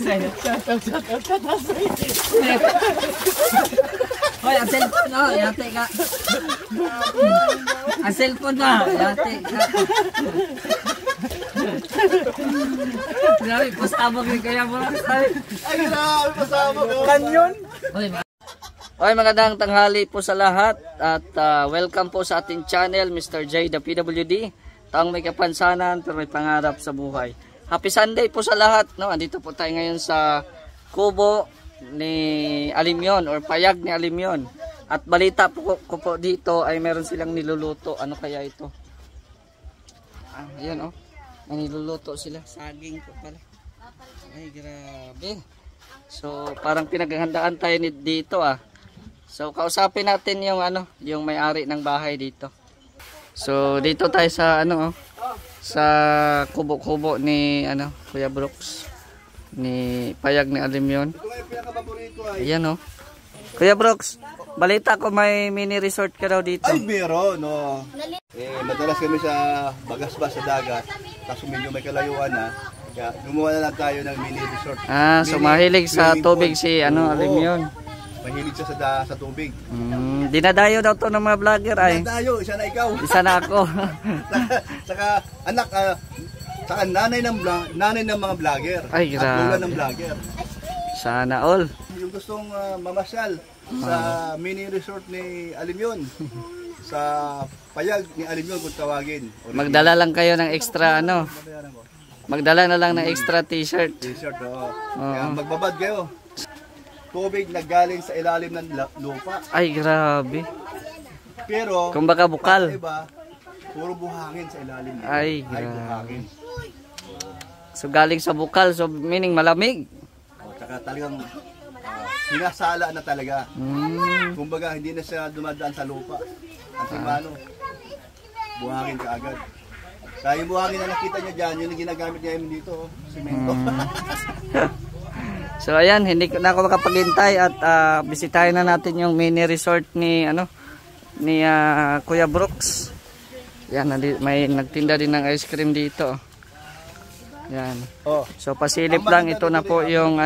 Hoy, ang cellphone oh, yate ka. Ang cellphone na, yate ka. Grabe, pasabog rin kaya mo lang sabi. Ay, grabe, pasabog. Kanyon. Hoy, magandang tanghali po sa lahat at welcome po sa ating channel, Mr. J, the PWD. Taong may kapansanan pero may pangarap sa buhay. Happy Sunday po sa lahat. No? Andito po tayo ngayon sa kubo ni Alimyon or payag ni Alimyon. At balita po ko po dito ay meron silang niluluto. Ano kaya ito? Ayan oh. May niluluto sila. Saging po pala. Ay grabe. So parang pinaghahandaan tayo dito ah. So kausapin natin yung yung may-ari ng bahay dito. So dito tayo sa sa kubo-kubo ni Kuya Brooks. Ni payag ni Alimyon. Ayan oh. Kuya Brooks, balita ko may mini resort ka daw dito. Ay, meron, no. Madalas kami sa Bagasbas sa dagat. Tapos medyo may kalayuan na. Kaya gumawa na lang tayo ng mini resort. So mahilig sa tubig si Alimyon. Mahilig siya sa tubig. Dinadayo daw to ng mga vlogger ay. Dinadayo, isa na ikaw. Isa na ako. Saka anak, saka nanay ng mga vlogger. Ay, grabe. At lola ng vlogger. Sana all. Yung gustong mamasyal sa mini resort ni Alimyon. Sa payag ni Alimyon kung tawagin. Magdala lang kayo ng extra Magdala na lang ng extra t-shirt. T-shirt, oo. Kaya magbabad kayo. Tubig na galing sa ilalim ng lupa. Ay, grabe. Pero, kumbaga bukal. Iba, puro buhangin sa ilalim. Ay, grabe. Buhangin. So, galing sa bukal. So, meaning malamig. Tsaka talagang sinasala na talaga. Kumbaga, hindi na siya dumadaan sa lupa. Ang simano, buhangin ka agad. Kaya yung buhangin na nakita niya dyan, yun yung ginagamit niya dito, simento. So ayan, hindi na ako makapaghintay at bisitahin na natin yung mini resort ni ni Kuya Brooks. Yan, may nagtinda din ng ice cream dito. Yan. So pasilip lang, ito na po yung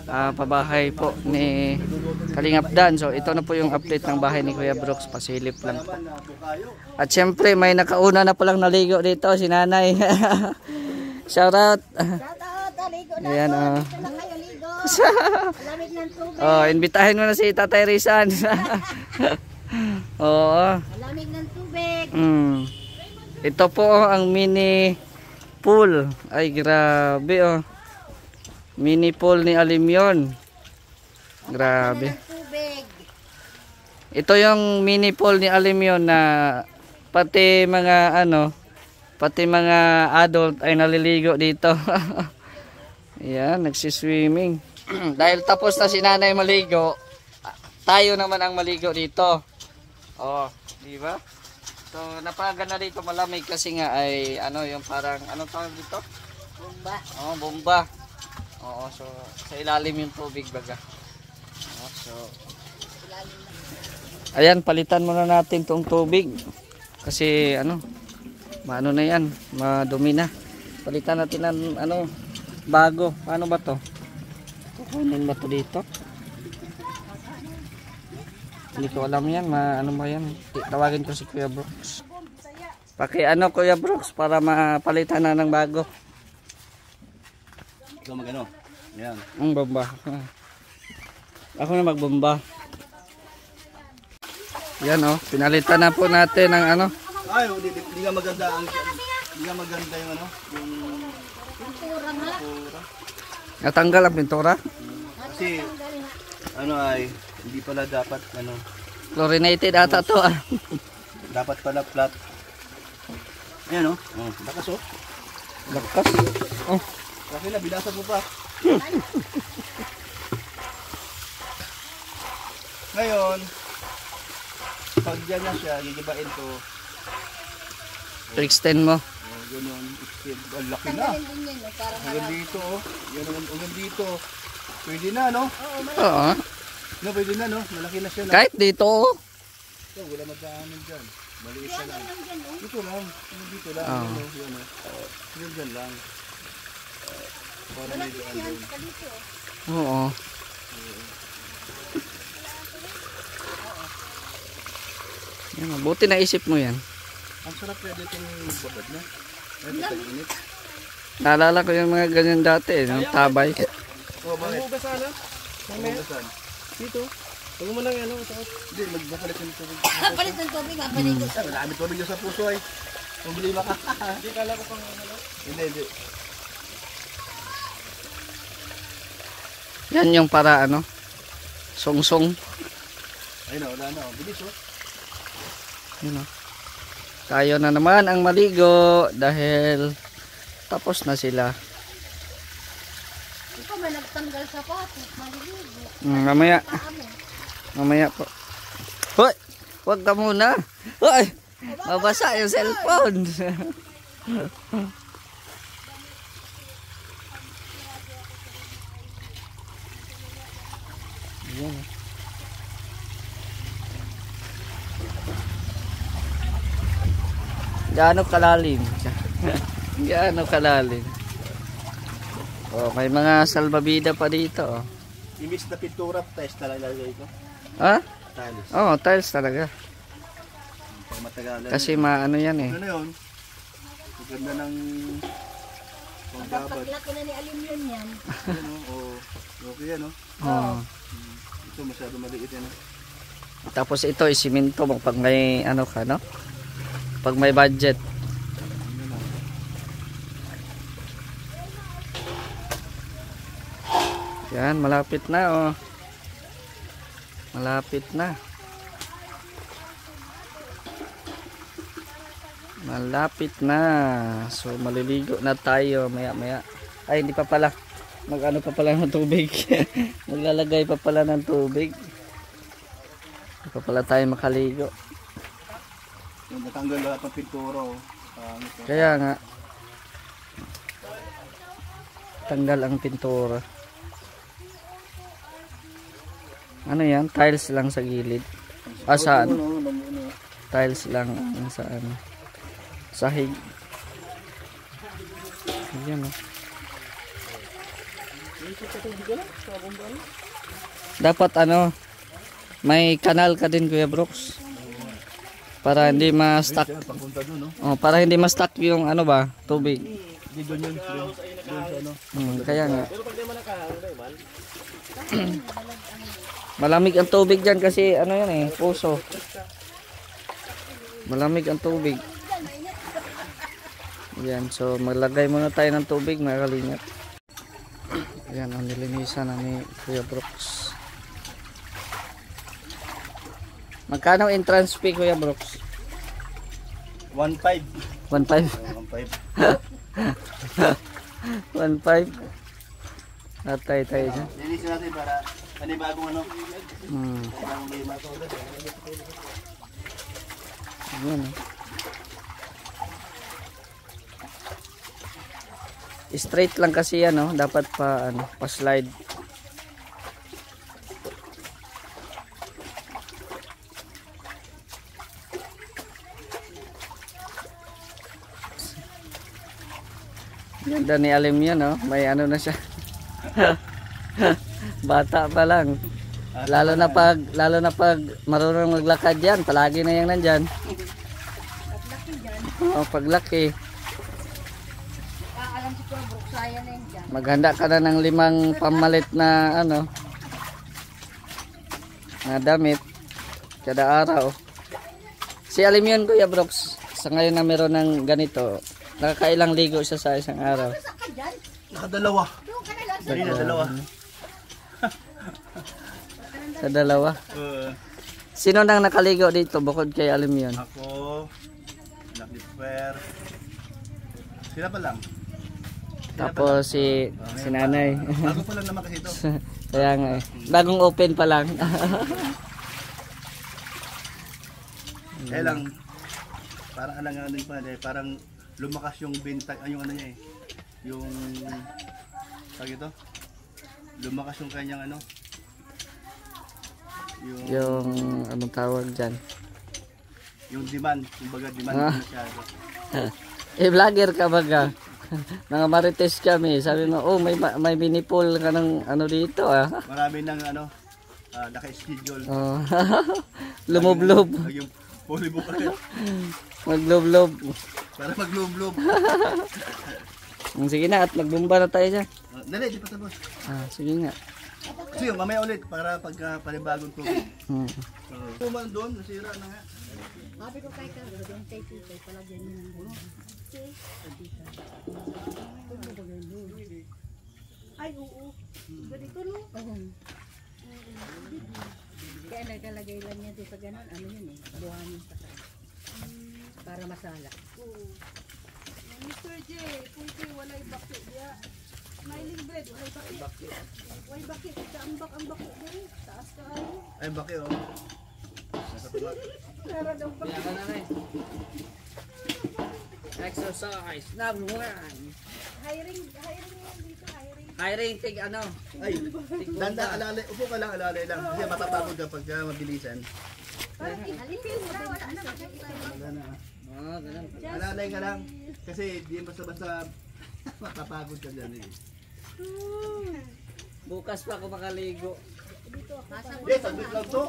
pabahay po ni Kalingap Dan. So ito na po yung update ng bahay ni Kuya Brooks, pasilip lang po. At syempre may nakauna na palang naligo dito si Nanay. Shout out. Ayan imbitahin mo na si Tatay Rizan. Oo. Malamig ng tubig. Ito po ang mini pool. Ay grabe oh. Mini pool ni Alimyon. Grabe. Ito yung mini pool ni Alimyon na pati mga pati mga adult ay naliligo dito. Ayan, nagsiswimming. Dahil tapos na si Nanay maligo, tayo naman ang maligo dito. Oh, di ba? So, napakaganda dito, malamig kasi nga ay yung parang tawag dito? Bomba. Oh, bomba. Oo, so sa ilalim yung tubig baga. Oh, so ayan, palitan muna natin tong tubig. Kasi maano na yan, madumi na. Palitan natin ng bago. Paano ba to? Kukunin ba to dito? Hindi ko alam yan. Ano ba yan? Tawagin ko si Kuya Brooks. Paki Kuya Brooks para mapalitan na ng bago. Ito yan. Ang bomba. Ako na magbomba. Yan pinalitan na po natin ng Ay, hindi nga maganda yung Pintura nga. natanggal ang pintura? Kasi hindi pala dapat Chlorinated ata to dapat pala flat. Ayan lakas Lakas. Kasi na binasag mo pa. Ngayon, pag dyan na siya, gigibain to. Extend mo. Ganun, ang laki na. Hanggang dito, yan hanggang dito. Pwede na, no? Oo. No, pwede na, no? Malaki na siya. Kahit dito. Ito, wala magdaanan dyan. Maliit na lang. Dito lang. Dito lang. Yan dyan lang. Para may doon. Oo. Yan, buti naisip mo yan. Ang sarap kaya dito yung bukod na. Ay, pagkainit. Naalala ko yung mga ganyan dati, yung tabay. Oh, bakit? Hugas sana. Hugasan. Dito. Huwag mo lang yan. Hindi, magpapalit yung tubig. Palit ng tubig, mapaligo. Marami tubig dyan sa puso ay. Problema ka. Hindi, kala ko pang ano. Hindi. Yan yung para ano, song-song. Ayun o, wala na o. Bilis o. Yun o. Tayo na naman ang maligo dahil tapos na sila. Ikaw may nagtanggal sa patos, maliligo. Mamaya. Mamaya po. Hoy! Huwag ka muna. Hoy! Mabasa yung cellphone. Yan. Gaano kalalim? Gaano kalalim? Oh, may mga salbabida pa dito. Oh. Imbis na pintura, tiles talaga ito. Ha? Tiles. Oh, tiles talaga. Pag matagalan. Kasi maano yan eh. Ano na yun? Maganda ng panggabad. Paglaki na ni Alimyon yan. Ano, o. Okay yan o. Oh. Ito masyado maliit yan o. Tapos ito isiminto mo pag may ano ka, no? Pag may budget. Yan, malapit na oh. Malapit na. Malapit na. So maliligo na tayo maya-maya. Ay, hindi pa pala. Mag-ano pa pala ng tubig. Maglalagay pa pala ng tubig. Hindi pa pala tayo makaligo. Yung natanggal lahat ng pintura o. Kaya nga. Tanggal ang pintura. Ano yan? Tiles lang sa gilid. Ah, saan? Tiles lang ang saan. Sahig. Ayan oh. Dapat ano, may kanal ka din Kuya Brooks. Para hindi ma-stuck. Oh, para hindi ma-stuck yung ano ba, tubig. Hindi doon yun. Doon sa ano. Kaya nga. Malamig ang tubig dyan kasi ano yan eh, puso. Malamig ang tubig. Yan, so maglagay muna tayo ng tubig mga kalingap. Yan, ang nilinisan na ni Kuya Brooks. Magkano entrance fee Kuya Brooks? 1.5. 1.5? 1.5. 1.5? Natay tayo dyan. Linisin natin para panibagong ano. Panibagong lima. Yan oh. Straight lang kasi yan oh. Dapat pa ano, pa slide. Ganda ni Alim yan oh. May ano na siya. Bata pa lang. Lalo na pag marunong maglakad yan, palagi na yang nandyan. Oh, paglaki. Alam si Kuya Brooks, sayang na yun dyan. Maghanda ka na ng 5 pamalit na ano na damit kada araw. Si Alim yun Kuya Brooks, sa ngayon na meron ng ganito, nakakailang ligo siya sa isang araw. Saan ka dyan? Nakadalawa. Doon ka na lang. Dali na dalawa. Sa dalawa. Sino nang nakaligo dito bukod kay Alim yun? Ako, Nakliper. Sila pa lang. Tapos si nanay. Bago pa lang naman kasi ito. Kaya nga eh. Bagong open pa lang. Kaya lang, parang alanganin pa eh. Parang lumakas yung benta, yung ano niya eh. Yung, tawag ito? Lumakas yung kanyang ano. Yung anong tawag dyan? Yung demand, kumbaga demand Ah. masyado. Eh vlogger ka baga? Mga marites kami. Sabi mo, oh, may mini pool ka ng ano dito ah. Marami ng ano, naka-schedule. Oh. Lumublob. Yung volleyball ka rin. Maglublob. Para maglublob. Sige na, at magbumba na tayo dyan. Dali, di pa tapos. Sige nga. Sige, mamaya ulit para pagka panibagong tubig. Tuman doon, nasira na nga. Sabi ko kay Carlo, yung kay Tito, palagyan niyo ng gano'n. Ay, oo. Ganito no? Oo. Kaya nagkalagay lang niya doon sa gano'n, ano yun eh, buhanin sa kanya. Para masala. Oo. Mr. J, pwede walay baki diya. Smiling bread, walay baki. Walay baki, ang baki din. Taas ka ano. Ay, baki oh. Nakatuwa. Meron daw baki. Kaya ka na rin. Exercise. Number 1. Hiring yan dito, hiring. Hiring tig ano? Ay, danda, alalay. Upo ka lang, alalay lang. Kasi mapapagod ka pagka mabilisan. Parang alipin mo na, wala na Wala na. Ganun. Alalay ka lang. Kasi di basta-basta mapapagod ka dyan eh. Bukas pa ako makaligo. Eh, saglit lang to.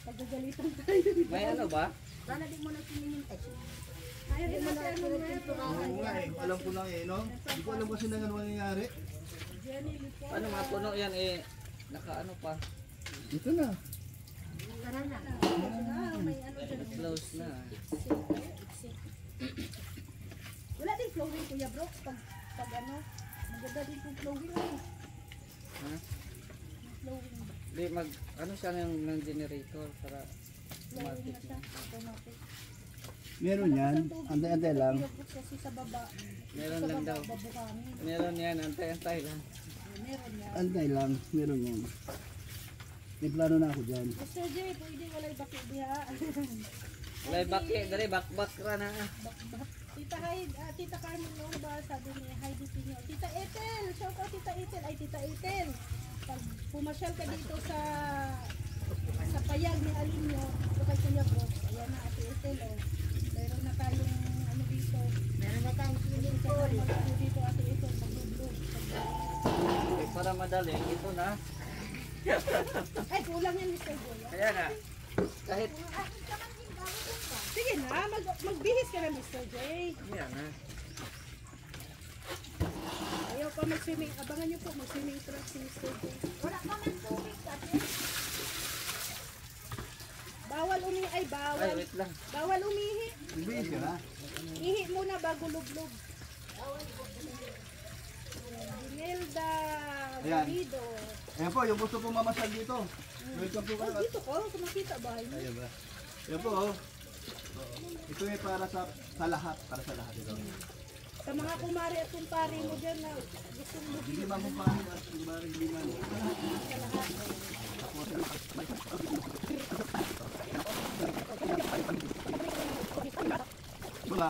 Pagagalitan tayo. May ano ba? Sana di mo na sinihintay. Ayaw di mo na pininturahan. Oo nga eh, alam ko lang eh, no? Hindi ko alam kasi na ano nangyayari. Ano nga puno yan eh. Naka ano pa. Ito na. Tara na. May ano dyan. Close na. Wala din flowing Kuya Brooks pag ano. Maganda din kung flowing eh. Ha? Flowing. Di ano siya ng generator para Flowing na siya. Automatic. Meron yan. Antay-antay lang. Kuya Brooks kasi sa baba. meron lang daw. Babuhangin. Meron yan, antay-antay lang. Meron yan. Antay lang. Meron yan. May plano na ako dyan. Mr. J, pwede walay baki diha. Walay baki, dali bakbak ra na. Tita Carmen noon ba sabi ni Heidi Pino, Tita Ethel, shout out Tita Ethel, ay Tita Ethel. Pag pumasyal ka dito sa payag ni Alinyo, ito kay Kuya Brooks, ayan na Ate Ethel oh. Meron na tayong ano dito. Meron na tayong swimming pool. Ano dito Ate Ethel, maglulog. Para madali, ito na. Ay, kulang yan Mr. Joy. Kaya na. Kahit Sige na, magbihis ka na Mr. J. yan na. Ayaw pa mag-swimming. Abangan niyo po mag-swimming trap si Mr. J. Wala pa man tubig kasi. Bawal umihi. Ay, bawal. Ay, wait lang. Bawal umihi. Bibihis ka na. Ihi muna bago lublog. Imelda Ayan. Galido. Ayan po, yung gusto pong mamasal dito. Welcome po kayo. Dito ko, kumakita ba? Ayan ba? Ayan po, oh. Ito ay para sa lahat. Para sa lahat ito. Sa mga kumari at kumpari mo dyan na gustong lublog. Hindi man kung paano at hindi man rin liman. Wala.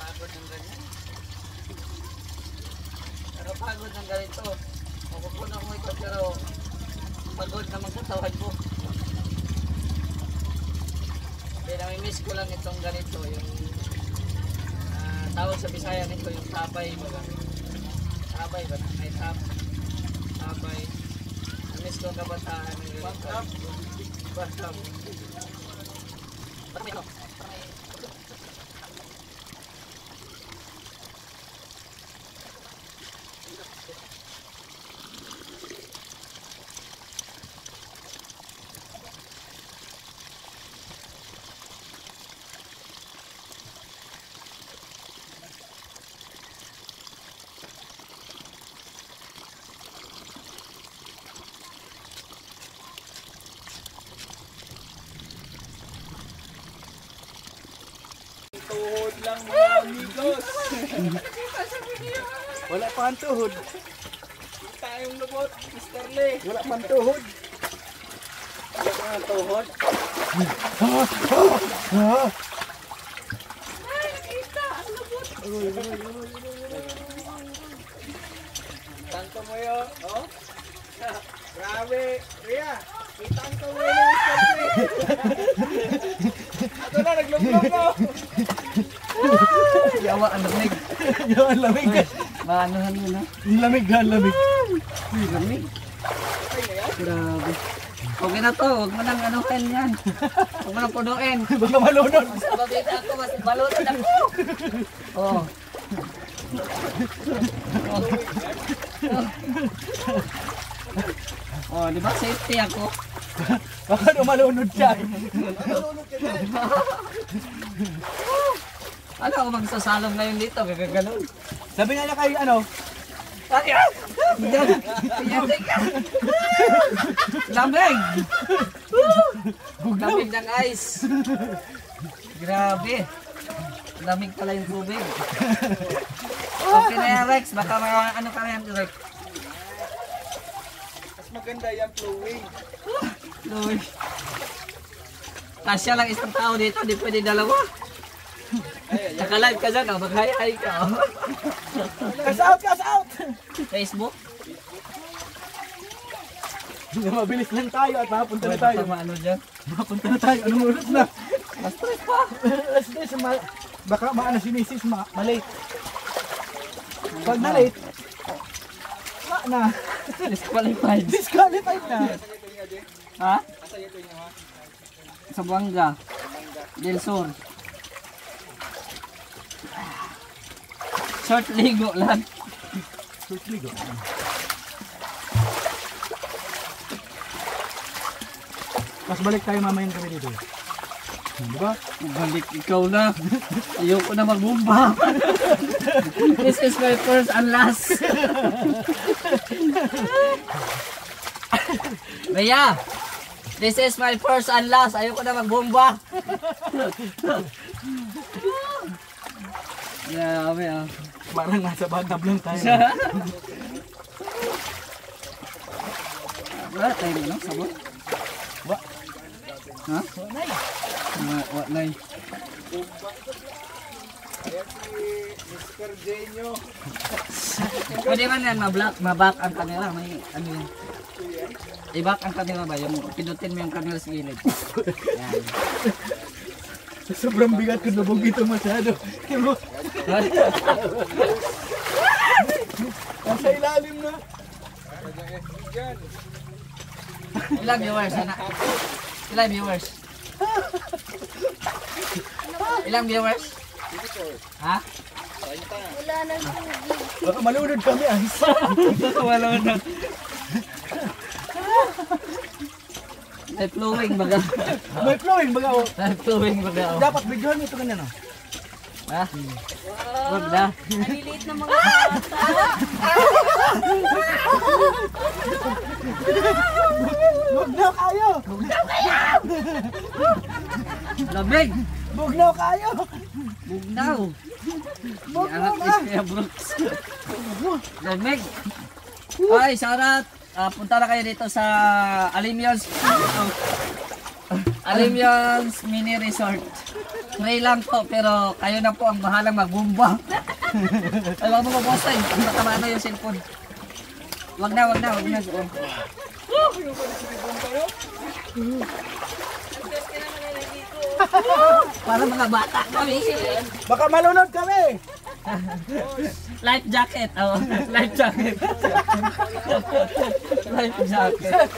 Pagod ng ganyan. Pero pagod ng ganito. Makukunan mo ito pero pagod na magkatawan mo. Kaya nami-miss ko lang itong ganito. Yung tawag sa Bisaya nito yung tabay. Tabay ba? May tabay. Namiss ko kabataan ng ganito. Bathtub. Ba't may ito? Tuhod lang mga amigos. Wala pa ang tuhod. Kita yung lubot, Mr. Lee. Wala pa ang tuhod. Wala pa ang tuhod. Ay, nakita! Ang lubot! Tanto mo yun, oh? Grabe, Ria. Kitang ko mo yun, Mr. Lee. Ato na, naglumlum na. Yawa ang lamig. Yawa ang lamig. Maanuhan mo na. Lamig ka, lamig. Lamig. Grabe. Okay na to, huwag mo nang anuhin yan. Huwag mo nang punuin. Baka malunod. Mas mabita ako, mas balunod ako. Oo. Oh, di ba safety ako? Baka malunod siya. Ano ako magsasalong ngayon dito, gagaganon. Sabi nga niya kay ano, Ay, ah! Lamig! Lamig ng ice. Grabe. Lamig pala yung tubig. Okay na yan, Rex. Baka mga ano ka yan, Rex. mas maganda yung flowing. Luwi. Kasya lang isang tao dito, di pwede dalawa. Naka-live ka dyan, oh. Mag-hi-hi ka. Oh. Cash out, cash out! Facebook? Mabilis lang tayo at makapunta na tayo. Tama ano dyan? Makapunta na tayo. Anong oras na? Mas stress pa. Baka maana si Mrs. Ma-late. Pag na-late, na. Disqualified. Disqualified na. Ha? Sa Buanga. Del Sur. Short ligo lang. Ligo. Mas balik tayo mamayang kami dito. Diba? Balik ikaw na. Ayoko na magbumba. This is my first and last. Maya, this is my first and last. Ayoko na magbumba. Yeah, kami ah. Parang nasa bathtub lang tayo. Wala tayo ano, sabon? Wa. Ha? Wala. Mr. Genyo. Pwede man yan, maback ang camera. May ano yan. I-back ang camera ba? Yung pinutin mo yung camera sa gilid. Yan. Sobrang bigat ko nabog ito masyado. Nasa ilalim na. Ilang viewers? Ano? Ilang viewers? Ilang viewers? Ha? Wala nang tubig. Baka malunod kami ang Wala na. May flowing baga. may flowing baga o. May flowing baga. Dapat videohan mo ito ganyan o. Ha? Wag na. Naliliit na mga bata. Bugnaw kayo! Lamig! Bugnaw kayo! Bugnaw! Iangat ni Kuya Brooks. Lamig! Ay, shoutout! Punta na kayo dito sa Alimyons Mini Resort. Pray lang po, pero kayo na po ang bahalang magbumba. Ay, wag mo mabosa eh. Ang matama na yung cellphone. Wag na. Para mga bata kami. Baka malunod kami. Life jacket. Oh, life jacket. Life jacket.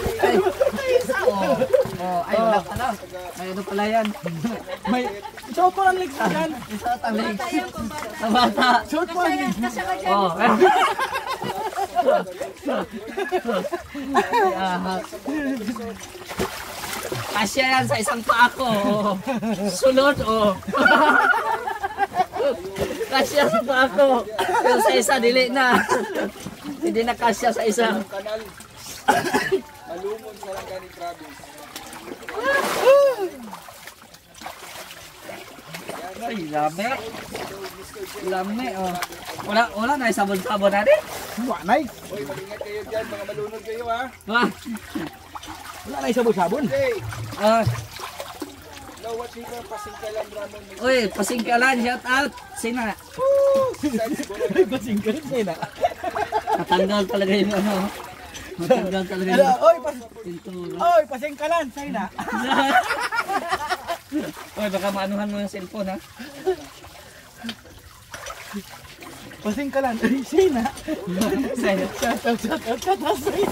Ay, wala pala. May ano pala yan. May suot mo ang legs mo dyan. Isa talig. Sa bata. Suot mo ang legs mo. Oh. Kasya yan sa isang paa ko. Oh. Sunod, oh. Kasya sa paa ko. Pero sa isa, dili na. Hindi na kasya sa isa. Kanal. Malumon sa Langani Province. Ay, lame. Lame, oh. Wala na sabon-sabon na rin. Wanay. Hoy, mag-ingat kayo dyan. Mga malunod kayo ha. Wah. Wala na sabon-sabon. Hey. Ah. No, what people Pasingkalan Ramon. Uy, Pasingkalan, shout out. Sina. Pasingkalan sina. Natanggal talaga yung ano. Natanggal talaga yung pintura. Oy, Pasingkalan sina. Uy, baka maanuhan mo yung cellphone ha. Pasingkalan sina. Sa'yo. Shout out sa'yo.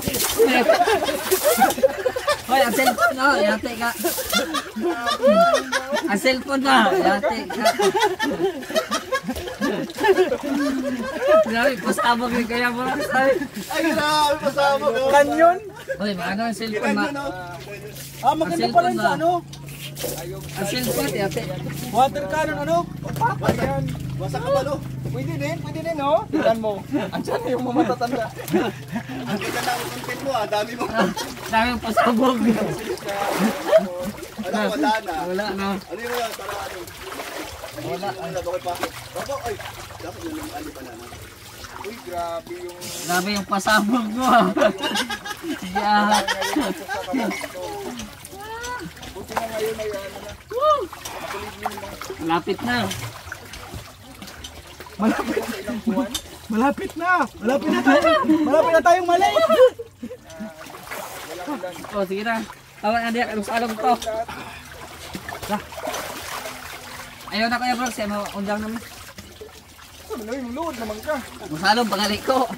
Hoy, ang cellphone mo, yate ka. Ang cellphone mo, yate ka. Grabe, pasabog yung kaya mo. Ay, grabe, pasama ko. Kanyon. Hoy, ano ang cellphone mo? Ah, maganda pala yung sa ano. Ang cellphone, yate. Water cannon ano? Ayan. Basta ka palo. Pwede din no? Tignan mo. Andiyan na yung mga matatanda. Ang ganda na ang content mo, dami mo. Dami yung pasabog. Wala na. Wala na. Ano yung wala? Para ano? Wala. Bakit pa? Ay, dapat yun yung ali pa na. Uy, grabe yung Grabe yung pasabog mo. Yeah. buti na ngayon ay ano na. Makuliglim na. Malapit na. Malapit na tayo. Malapit na tayong mali. Oh, sige na. Tawag na diyan, alam ko. Ayaw na kaya bro, siya maundang naman. Sabi na yung load naman ka. Masalong pangalit ko.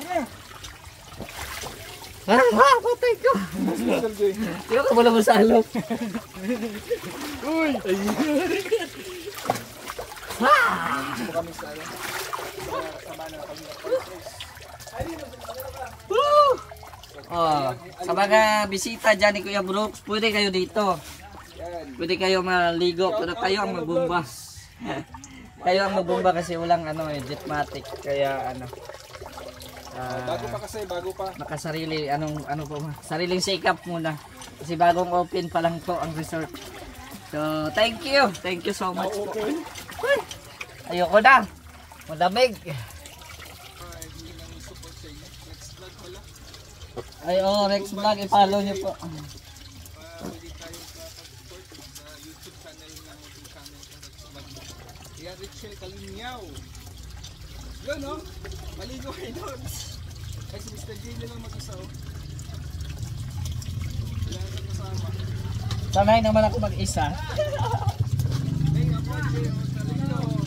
Patay ko. Special J. Hindi ko wala masalong. Uy. Gusto kami sa ano. Sama na kami. Oh, sa mga bisita dyan ni Kuya Brooks, pwede kayo dito. Pwede kayo maligo, pero kayo ang magbumba. Kayo ang magbumba kasi walang ano jetmatic, kaya ano. Bago pa kasi, bago pa. Makasarili, ano po, sariling sikap muna. Kasi bagong open pa lang po ang resort. So, thank you so much po. Ayoko na, malamig. Ay, Rex Vlog, i-follow niyo po. Yan, Richel Kalinyaw. Yun, no? Maligo kayo doon. Ay, si Mr. J na lang mag-isa, oh. Wala na kasama. Sanay naman ako mag-isa. Hey, ako, J, oh, talino.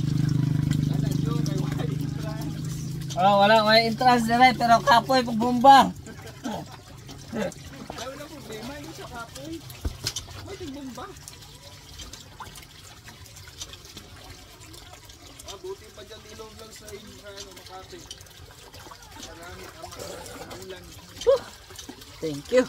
Sana yun, may white entrance. Oh, wala entrance na rin, pero kapoy pagbumba. Ayaw na problema, yung sa kapoy. May tigbong ba? Buti pa dyan ilaw lang sa Makati. Marami ang ulan. Thank you.